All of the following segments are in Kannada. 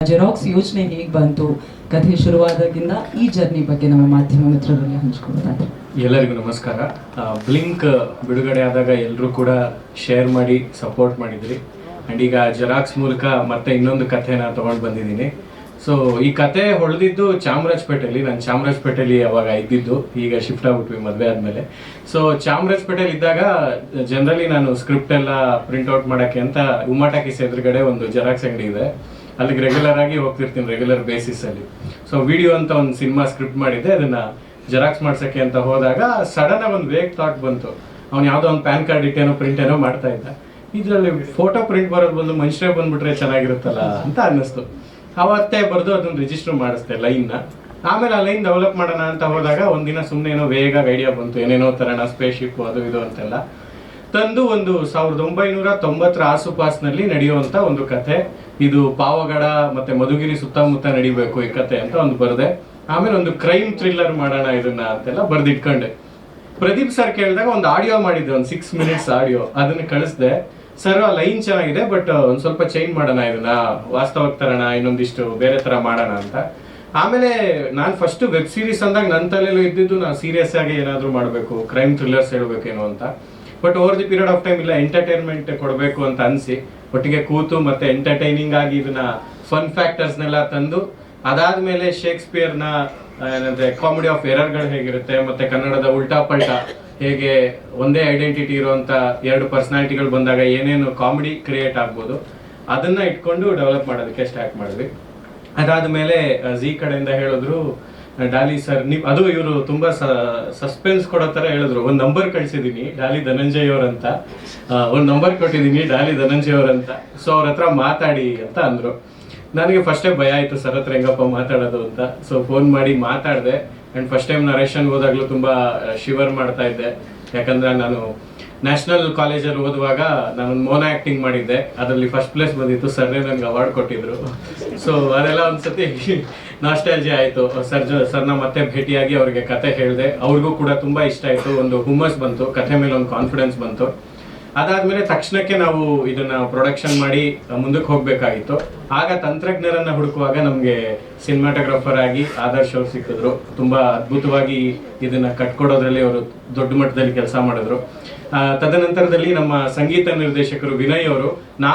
ಜೆರಾಕ್ಸ್ ಯೋಚನೆ ಹೇಗೆ ಬಂತು, ಕಥೆ ಶುರುವಾದಾಗಿಂದ ಈ ಜರ್ನಿ ಬಗ್ಗೆ ನಮ್ಮ ಮಾಧ್ಯಮ ಮಿತ್ರರಲ್ಲಿ ಹಂಚ್ಕೊಳ್ತಾರೆ. ಎಲ್ಲರಿಗೂ ನಮಸ್ಕಾರ. ಬ್ಲಿಂಕ್ ಬಿಡುಗಡೆ ಆದಾಗ ಎಲ್ಲರೂ ಕೂಡ ಶೇರ್ ಮಾಡಿ ಸಪೋರ್ಟ್ ಮಾಡಿದ್ರಿ. ಆ್ಯಂಡ್ ಈಗ ಜೆರಾಕ್ಸ್ ಮೂಲಕ ಮತ್ತೆ ಇನ್ನೊಂದು ಕಥೆನ ತೊಗೊಂಡು ಬಂದಿದ್ದೀನಿ. ಸೊ ಈ ಕತೆ ಹೊಳೆದಿದ್ದು ಚಾಮರಾಜಪೇಟೆಯಲ್ಲಿ. ನಾನು ಚಾಮರಾಜಪೇಟೆಯಲ್ಲಿ ಅವಾಗ ಇದ್ದಿದ್ದು, ಈಗ ಶಿಫ್ಟ್ ಆಗ್ಬಿಟ್ವಿ ಮದುವೆ ಆದಮೇಲೆ. ಸೊ ಚಾಮರಾಜಪೇಟೆಯಲ್ಲಿ ಇದ್ದಾಗ ಜನರಲಿ ನಾನು ಸ್ಕ್ರಿಪ್ಟ್ ಎಲ್ಲ ಪ್ರಿಂಟ್ಔಟ್ ಮಾಡೋಕ್ಕೆ ಅಂತ ಉಮಾಟಾಕೀಸ್ ಎದುರುಗಡೆ ಒಂದು ಜೆರಾಕ್ಸ್ ಅಂಗಡಿ ಇದೆ, ಅಲ್ಲಿಗೆ ರೆಗ್ಯುಲರ್ ಆಗಿ ಹೋಗ್ತಿರ್ತೀನಿ, ರೆಗ್ಯುಲರ್ ಬೇಸಿಸಲ್ಲಿ. ಸೊ ವಿಡಿಯೋ ಅಂತ ಒಂದು ಸಿನಿಮಾ ಸ್ಕ್ರಿಪ್ಟ್ ಮಾಡಿದ್ದೆ, ಅದನ್ನು ಜೆರಾಕ್ಸ್ ಮಾಡ್ಸೋಕ್ಕೆ ಅಂತ ಹೋದಾಗ ಸಡನ್ ಆಗಿ ಒಂದು ವೇಗ್ ಥಾಟ್ ಬಂತು. ಅವ್ನು ಯಾವುದೋ ಒಂದು ಪ್ಯಾನ್ ಕಾರ್ಡ್ ಇಟ್ಟೇನೋ ಪ್ರಿಂಟ್ ಏನೋ ಮಾಡ್ತಾ ಇದ್ದ, ಇದರಲ್ಲಿ ಫೋಟೋ ಪ್ರಿಂಟ್ ಬರೋದು ಬಂದು ಮನುಷ್ಯರೇ ಬಂದುಬಿಟ್ರೆ ಚೆನ್ನಾಗಿರುತ್ತಲ್ಲ ಅಂತ ಅನ್ನಿಸ್ತು. ಅವತ್ತೇ ಬರೆದು ಅದನ್ನು ರಿಜಿಸ್ಟರ್ ಮಾಡಿಸ್ದೆ ಲೈನ್ನ. ಆಮೇಲೆ ಆ ಲೈನ್ ಡೆವಲಪ್ ಮಾಡೋಣ ಅಂತ ಹೋದಾಗ ಒಂದಿನ ಸುಮ್ಮನೆ ಏನೋ ವೇಗಾಗಿ ಐಡಿಯಾ ಬಂತು, ಏನೇನೋ ತರೋಣ, ಸ್ಪೇಸ್ ಶಿಪ್ ಅದು ಇದು ಅಂತೆಲ್ಲ ತಂದು ಒಂದು 1990 ಆಸುಪಾಸಿನಲ್ಲಿ ನಡೆಯುವಂಥ ಒಂದು ಕತೆ. ಇದು ಪಾವಗಡ ಮತ್ತೆ ಮಧುಗಿರಿ ಸುತ್ತಮುತ್ತ ನಡಿಬೇಕು ಈ ಕತೆ ಅಂತ ಒಂದು ಬರೆದೆ. ಆಮೇಲೆ ಒಂದು ಕ್ರೈಮ್ ಥ್ರಿಲ್ಲರ್ ಮಾಡೋಣ ಇದನ್ನ ಅಂತೆಲ್ಲ ಬರೆದಿಟ್ಕೊಂಡೆ. ಪ್ರದೀಪ್ ಸರ್ ಕೇಳಿದಾಗ ಒಂದು ಆಡಿಯೋ ಮಾಡಿದ್ದೆ, ಒಂದು 6 minutes ಆಡಿಯೋ, ಅದನ್ನ ಕಳಿಸ್ದೆ. ಸರ್ ಆ ಲೈನ್ ಚೆನ್ನಾಗಿದೆ, ಬಟ್ ಒಂದು ಸ್ವಲ್ಪ ಚೇಂಜ್ ಮಾಡೋಣ, ಇದನ್ನ ವಾಸ್ತವಕ್ಕೆ ತರೋಣ, ಇನ್ನೊಂದಿಷ್ಟು ಬೇರೆ ತರ ಮಾಡೋಣ ಅಂತ. ಆಮೇಲೆ ನಾನು ಫಸ್ಟ್ ವೆಬ್ ಸೀರೀಸ್ ಅಂದಾಗ ನನ್ನ ತಲೆಯಲ್ಲೂ ಇದ್ದಿದ್ದು ನಾನು ಸೀರಿಯಸ್ ಆಗಿ ಏನಾದರೂ ಮಾಡಬೇಕು, ಕ್ರೈಮ್ ಥ್ರಿಲ್ಲರ್ಸ್ ಹೇಳಬೇಕೇನೋ ಅಂತ. But over the period of time ಇಲ್ಲ, ಎಂಟರ್ಟೈನ್ಮೆಂಟ್ ಕೊಡಬೇಕು ಅಂತ ಅನಿಸಿ ಒಟ್ಟಿಗೆ ಕೂತು ಮತ್ತೆ ಎಂಟರ್ಟೈನಿಂಗ್ ಆಗಿ ಇದನ್ನ ಫನ್ ಫ್ಯಾಕ್ಟರ್ಸ್ನೆಲ್ಲ ತಂದು, ಅದಾದ್ಮೇಲೆ ಶೇಕ್ಸ್ಪಿಯರ್ನ ಏನಂದ್ರೆ ಕಾಮಿಡಿ ಆಫ್ ಎರರ್ಗಳು ಹೇಗಿರುತ್ತೆ, ಮತ್ತೆ ಕನ್ನಡದ ಉಲ್ಟಾ ಪಲ್ಟಾ ಹೇಗೆ ಒಂದೇ ಐಡೆಂಟಿಟಿ ಇರುವಂತ 2 ಪರ್ಸನಾಲಿಟಿಗಳು ಬಂದಾಗ ಏನೇನು ಕಾಮಿಡಿ ಕ್ರಿಯೇಟ್ ಆಗ್ಬೋದು, ಅದನ್ನ ಇಟ್ಕೊಂಡು ಡೆವಲಪ್ ಮಾಡೋದಕ್ಕೆ ಸ್ಟಾರ್ಟ್ ಮಾಡಿದ್ವಿ. ಅದಾದ್ಮೇಲೆ ಜಿ ಕಡೆಯಿಂದ ಹೇಳಿದ್ರು, ಡಾಲಿ ಸರ್ ನೀವು ಅದು ಇವರು ತುಂಬಾ ಸಸ್ಪೆನ್ಸ್ ಕೊಡೋ ತರ ಹೇಳಿದ್ರು, ಒಂದು ನಂಬರ್ ಕಳಿಸಿದೀನಿ ಡಾಲಿ ಧನಂಜಯ್ ಅವ್ರಂತ, ಒಂದು ನಂಬರ್ ಕೊಟ್ಟಿದ್ದೀನಿ ಡಾಲಿ ಧನಂಜಯ್ ಅವ್ರಂತ, ಸೊ ಅವ್ರ ಹತ್ರ ಮಾತಾಡಿ ಅಂತ ಅಂದ್ರು. ನನಗೆ ಫಸ್ಟೇ ಭಯ ಆಯ್ತು ಸರ್ ಹತ್ರ ಹೆಂಗಪ್ಪ ಮಾತಾಡೋದು ಅಂತ. ಸೊ ಫೋನ್ ಮಾಡಿ ಮಾತಾಡಿದೆ. ಅಂಡ್ ಫಸ್ಟ್ ಟೈಮ್ ನರೇಷನ್ ಹೋದಾಗ್ಲೂ ತುಂಬಾ ಶಿವರ್ ಮಾಡ್ತಾ ಇದ್ದೆ, ಯಾಕಂದ್ರೆ ನಾನು ನ್ಯಾಷನಲ್ ಕಾಲೇಜಲ್ಲಿ ಓದುವಾಗ ನಾನೊಂದು ಮೋನೋ ಆಕ್ಟಿಂಗ್ ಮಾಡಿದ್ದೆ, ಅದರಲ್ಲಿ ಫಸ್ಟ್ ಪ್ಲೇಸ್ ಬಂದಿತ್ತು, ಸರ್ನೇ ನನಗೆ ಅವಾರ್ಡ್ ಕೊಟ್ಟಿದ್ರು. ಸೊ ಅದೆಲ್ಲ ಒಂದ್ಸತಿ ನಾಸ್ಟಾಲ್ಜಿಯಾ ಆಯಿತು. ಸರ್ನ ಮತ್ತೆ ಭೇಟಿಯಾಗಿ ಅವ್ರಿಗೆ ಕತೆ ಹೇಳಿದೆ, ಅವ್ರಿಗೂ ಕೂಡ ತುಂಬಾ ಇಷ್ಟ ಆಯಿತು, ಒಂದು ಹುಮ್ಮಸ್ ಬಂತು, ಕತೆ ಮೇಲೆ ಒಂದು ಕಾನ್ಫಿಡೆನ್ಸ್ ಬಂತು. ಅದಾದ್ಮೇಲೆ ತಕ್ಷಣಕ್ಕೆ ನಾವು ಇದನ್ನ ಪ್ರೊಡಕ್ಷನ್ ಮಾಡಿ ಮುಂದಕ್ಕೆ ಹೋಗ್ಬೇಕಾಗಿತ್ತು. ಆಗ ತಂತ್ರಜ್ಞರನ್ನ ಹುಡುಕುವಾಗ ನಮ್ಗೆ ಸಿನಿಮಾಟೋಗ್ರಾಫರ್ ಆಗಿ ಆದರ್ಶ್ ಅವ್ರು ಸಿಕ್ಕಿದ್ರು. ತುಂಬಾ ಅದ್ಭುತವಾಗಿ ಇದನ್ನ ಕಟ್ಕೊಡೋದ್ರಲ್ಲಿ ಅವರು ದೊಡ್ಡ ಮಟ್ಟದಲ್ಲಿ ಕೆಲಸ ಮಾಡಿದ್ರು. ತದನಂತರದಲ್ಲಿ ನಮ್ಮ ಸಂಗೀತ ನಿರ್ದೇಶಕರು ವಿನಯ್ ಅವರು,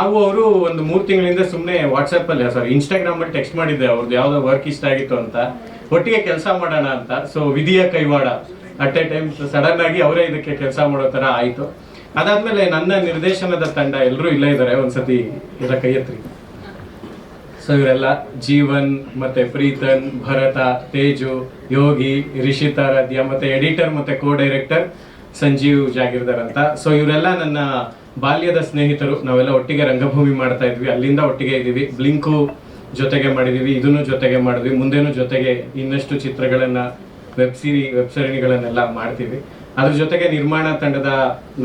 ಅವರು ಒಂದು 3 ತಿಂಗಳಿಂದ ಸುಮ್ಮನೆ ವಾಟ್ಸಪ್ ಅಲ್ಲಿ ಇನ್ಸ್ಟಾಗ್ರಾಮ್ ಅಲ್ಲಿ ಟೆಕ್ಸ್ಟ್ ಮಾಡಿದ್ದೆ, ಅವ್ರದ್ದು ಯಾವ್ದೋ ವರ್ಕ್ ಇಷ್ಟ ಆಗಿತ್ತು ಅಂತ, ಒಟ್ಟಿಗೆ ಕೆಲಸ ಮಾಡೋಣ ಅಂತ. ಸೊ ವಿಧಿಯ ಕೈವಾಡ, ಅಟ್ ಎ ಟೈಮ್ ಸಡನ್ ಆಗಿ ಅವರೇ ಇದಕ್ಕೆ ಕೆಲಸ ಮಾಡೋ ತರ ಆಯ್ತು. ಅದಾದ್ಮೇಲೆ ನನ್ನ ನಿರ್ದೇಶನದ ತಂಡ ಎಲ್ಲರೂ ಇಲ್ಲೇ ಇದ್ದಾರೆ, ಒಂದ್ಸತಿ ಎಲ್ಲ ಕೈ ಎತ್ರಿ. ಸೊ ಇವರೆಲ್ಲ ಜೀವನ್ ಮತ್ತೆ ಪ್ರೀತನ್, ಭರತ, ತೇಜು, ಯೋಗಿ, ರಿಷಿತಾರಾಧ್ಯ, ಮತ್ತೆ ಎಡಿಟರ್ ಮತ್ತೆ ಕೋ ಡೈರೆಕ್ಟರ್ ಸಂಜೀವ್ ಜಾಗಿರ್ದಾರ್ ಅಂತ. ಸೊ ಇವರೆಲ್ಲ ನನ್ನ ಬಾಲ್ಯದ ಸ್ನೇಹಿತರು. ನಾವೆಲ್ಲ ಒಟ್ಟಿಗೆ ರಂಗಭೂಮಿ ಮಾಡ್ತಾ ಇದ್ವಿ, ಅಲ್ಲಿಂದ ಒಟ್ಟಿಗೆ ಇದೀವಿ. ಬ್ಲಿಂಕು ಜೊತೆಗೆ ಮಾಡಿದೀವಿ, ಇದನ್ನು ಜೊತೆಗೆ ಮಾಡಿದ್ವಿ, ಮುಂದೇನು ಜೊತೆಗೆ ಇನ್ನಷ್ಟು ಚಿತ್ರಗಳನ್ನ ವೆಬ್ ಸರಣಿಗಳನ್ನೆಲ್ಲ ಮಾಡ್ತೀವಿ. ಅದ್ರ ಜೊತೆಗೆ ನಿರ್ಮಾಣ ತಂಡದ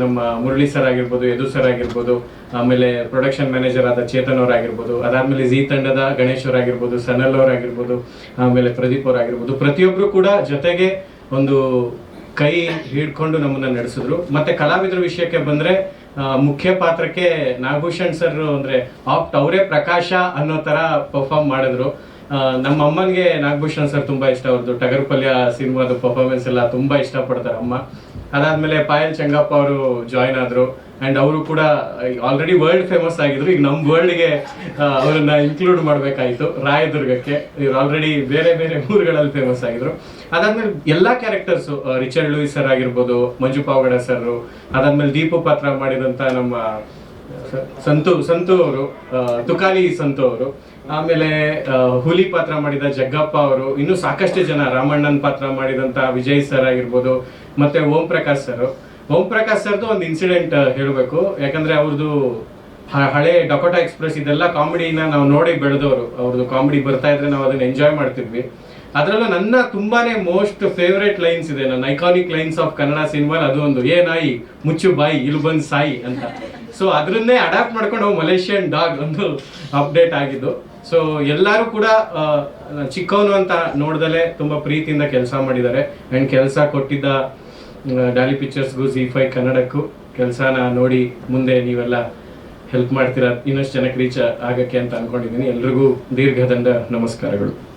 ನಮ್ಮ ಮುರಳಿ ಸರ್ ಆಗಿರ್ಬೋದು, ಯದು ಸರ್ ಆಗಿರ್ಬೋದು, ಆಮೇಲೆ ಪ್ರೊಡಕ್ಷನ್ ಮ್ಯಾನೇಜರ್ ಆದ ಚೇತನ್ ಅವ್ರ ಆಗಿರ್ಬೋದು, ಅದಾದ್ಮೇಲೆ ಜಿ ತಂಡದ ಗಣೇಶ್ ಅವ್ರ ಆಗಿರ್ಬೋದು, ಸನಲ್ ಅವ್ರ ಆಗಿರ್ಬೋದು, ಆಮೇಲೆ ಪ್ರದೀಪ್ ಅವ್ರ ಆಗಿರ್ಬೋದು, ಪ್ರತಿಯೊಬ್ರು ಕೂಡ ಜೊತೆಗೆ ಒಂದು ಕೈ ಹಿಡ್ಕೊಂಡು ನಮ್ಮನ್ನ ನಡೆಸಿದ್ರು. ಮತ್ತೆ ಕಲಾವಿದರ ವಿಷಯಕ್ಕೆ ಬಂದ್ರೆ ಮುಖ್ಯ ಪಾತ್ರಕ್ಕೆ ನಾಗಭೂಷಣ್ ಸರ್ ಅಂದ್ರೆ ಅವರೇ ಪ್ರಕಾಶ ಅನ್ನೋ ತರ ಪರ್ಫಾರ್ಮ್ ಮಾಡಿದ್ರು. ನಮ್ಮ ಅಮ್ಮನಿಗೆ ನಾಗಭೂಷಣ್ ಸರ್ ತುಂಬಾ ಇಷ್ಟ, ಅವ್ರದ್ದು ಟಗರ್ ಪಲ್ಯ ಸಿನಿಮಾದ ಪರ್ಫಾರ್ಮೆನ್ಸ್ ಎಲ್ಲ ತುಂಬಾ ಇಷ್ಟಪಡ್ತಾರೆ ಅಮ್ಮ. ಅದಾದ್ಮೇಲೆ ಪಾಯಲ್ ಚಂಗಪ್ಪ ಅವರು ಜಾಯ್ನ್ ಆದ್ರು, ಅಂಡ್ ಅವರು ಕೂಡ ಆಲ್ರೆಡಿ ವರ್ಲ್ಡ್ ಫೇಮಸ್ ಆಗಿದ್ರು. ಈಗ ನಮ್ಮ ವರ್ಲ್ಡ್ಗೆ ಅವರನ್ನ ಇನ್ಕ್ಲೂಡ್ ಮಾಡ್ಬೇಕಾಯ್ತು, ರಾಯದುರ್ಗಕ್ಕೆ. ಇವ್ರು ಆಲ್ರೆಡಿ ಬೇರೆ ಬೇರೆ ಊರುಗಳಲ್ಲಿ ಫೇಮಸ್ ಆಗಿದ್ರು. ಅದಾದ್ಮೇಲೆ ಎಲ್ಲಾ ಕ್ಯಾರೆಕ್ಟರ್ಸ್, ರಿಚರ್ಡ್ ಲೂಯಿಸ್ ಸರ್ ಆಗಿರ್ಬೋದು, ಮಂಜು ಪಾವಗಡ ಸರ್, ಅದಾದ್ಮೇಲೆ ದೀಪು ಪಾತ್ರ ಮಾಡಿದಂತ ನಮ್ಮ ಸಂತು ಅವರು, ತುಕಾಲಿ ಸಂತು ಅವರು, ಆಮೇಲೆ ಹುಲಿ ಪಾತ್ರ ಮಾಡಿದ ಜಗ್ಗಪ್ಪ ಅವರು, ಇನ್ನು ಸಾಕಷ್ಟು ಜನ, ರಾಮಣ್ಣನ್ ಪಾತ್ರ ಮಾಡಿದಂತ ವಿಜಯ್ ಸರ್ ಆಗಿರ್ಬೋದು, ಮತ್ತೆ ಓಂ ಪ್ರಕಾಶ್ ಸರ್ದು ಒಂದು ಇನ್ಸಿಡೆಂಟ್ ಹೇಳಬೇಕು. ಯಾಕಂದ್ರೆ ಅವ್ರದ್ದು ಹಳೆ ಡಕೋಟಾ ಎಕ್ಸ್ಪ್ರೆಸ್ ಇದೆಲ್ಲ ಕಾಮಿಡಿನ ನಾವು ನೋಡಿ ಬೆಳೆದವರು. ಅವ್ರದ್ದು ಕಾಮಿಡಿ ಬರ್ತಾ ಇದ್ರೆ ನಾವು ಅದನ್ನ ಎಂಜಾಯ್ ಮಾಡ್ತಿದ್ವಿ. ಅದರಲ್ಲೂ ನನ್ನ ತುಂಬಾನೇ ಮೋಸ್ಟ್ ಫೇವರೇಟ್ ಲೈನ್ಸ್ ಇದೆ, ನನ್ನ iconic lines of Kannada cinema. ಅದು ಒಂದು, ಏ ನಾಯಿ ಮುಚ್ಚು ಬಾಯಿ ಇಲ್ಲಿ ಬಂದ್ ಸಾಯಿ ಅಂತ. ಸೊ ಅದನ್ನೇ ಅಡಾಪ್ಟ್ ಮಾಡ್ಕೊಂಡು ಮಲೇಷಿಯನ್ ಡಾಗ್ ಒಂದು ಅಪ್ಡೇಟ್ ಆಗಿದ್ದು. ಸೊ ಎಲ್ಲರೂ ಕೂಡ ಚಿಕ್ಕವನು ಅಂತ ನೋಡ್ದಲೆ ತುಂಬಾ ಪ್ರೀತಿಯಿಂದ ಕೆಲಸ ಮಾಡಿದ್ದಾರೆ. ಅಂಡ್ ಕೆಲಸ ಕೊಟ್ಟಿದ್ದ ಡಾಲಿ ಪಿಕ್ಚರ್ಸ್ಗೂ, ಜಿ5 ಕನ್ನಡಕ್ಕೂ ಕೆಲಸನ ನೋಡಿ ಮುಂದೆ ನೀವೆಲ್ಲ ಹೆಲ್ಪ್ ಮಾಡ್ತೀರಾ, ಇನ್ನಷ್ಟು ಜನಕ್ಕೆ ರೀಚ್ ಆಗಕ್ಕೆ ಅಂತ ಅನ್ಕೊಂಡಿದ್ದೀನಿ. ಎಲ್ರಿಗೂ ದೀರ್ಘದಂಡ ನಮಸ್ಕಾರಗಳು.